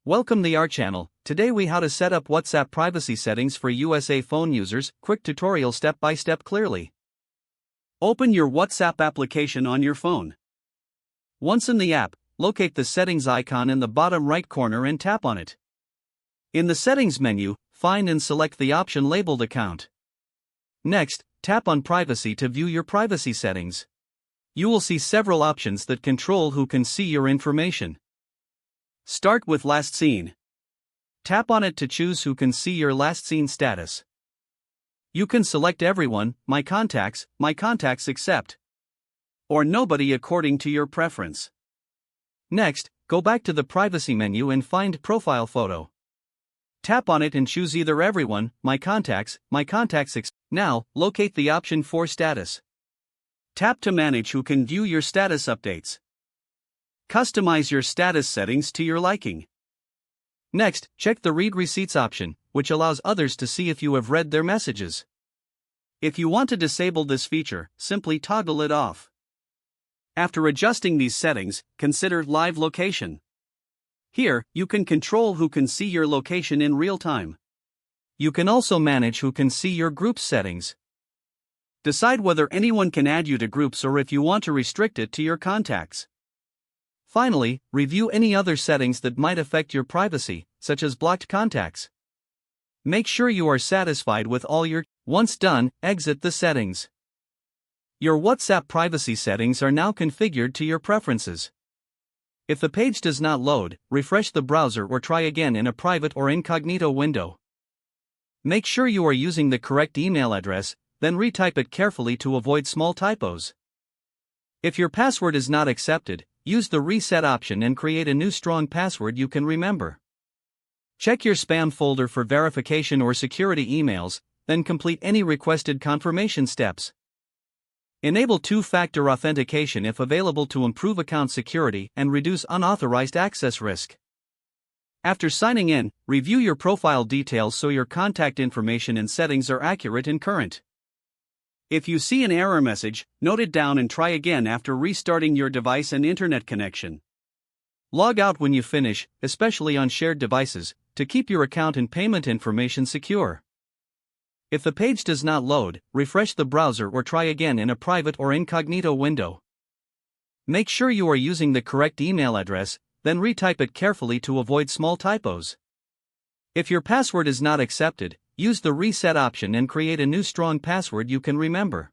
Welcome to our channel. Today we how to set up WhatsApp privacy settings for USA phone users. Quick tutorial step by step clearly. Open your WhatsApp application on your phone. Once in the app, locate the settings icon in the bottom right corner and tap on it. In the settings menu, find and select the option labeled account. Next, tap on privacy to view your privacy settings. You will see several options that control who can see your information. Start with last seen. Tap on it to choose who can see your last seen status. You can select everyone, my contacts except, or nobody according to your preference. Next, go back to the privacy menu and find profile photo. Tap on it and choose either everyone, my contacts except. Now, locate the option for status. Tap to manage who can view your status updates. Customize your status settings to your liking. Next, check the Read Receipts option, which allows others to see if you have read their messages. If you want to disable this feature, simply toggle it off. After adjusting these settings, consider Live Location. Here, you can control who can see your location in real time. You can also manage who can see your group settings. Decide whether anyone can add you to groups or if you want to restrict it to your contacts. Finally, review any other settings that might affect your privacy, such as blocked contacts. Make sure you are satisfied with all your. Once done, exit the settings. Your WhatsApp privacy settings are now configured to your preferences. If the page does not load, refresh the browser or try again in a private or incognito window. Make sure you are using the correct email address, then retype it carefully to avoid small typos. If your password is not accepted, use the reset option and create a new strong password you can remember. Check your spam folder for verification or security emails, then complete any requested confirmation steps. Enable two-factor authentication if available to improve account security and reduce unauthorized access risk. After signing in, review your profile details so your contact information and settings are accurate and current. If you see an error message, note it down and try again after restarting your device and internet connection. Log out when you finish, especially on shared devices, to keep your account and payment information secure. If the page does not load, refresh the browser or try again in a private or incognito window. Make sure you are using the correct email address, then retype it carefully to avoid small typos. If your password is not accepted, use the reset option and create a new strong password you can remember.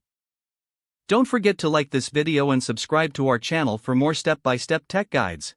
Don't forget to like this video and subscribe to our channel for more step-by-step tech guides.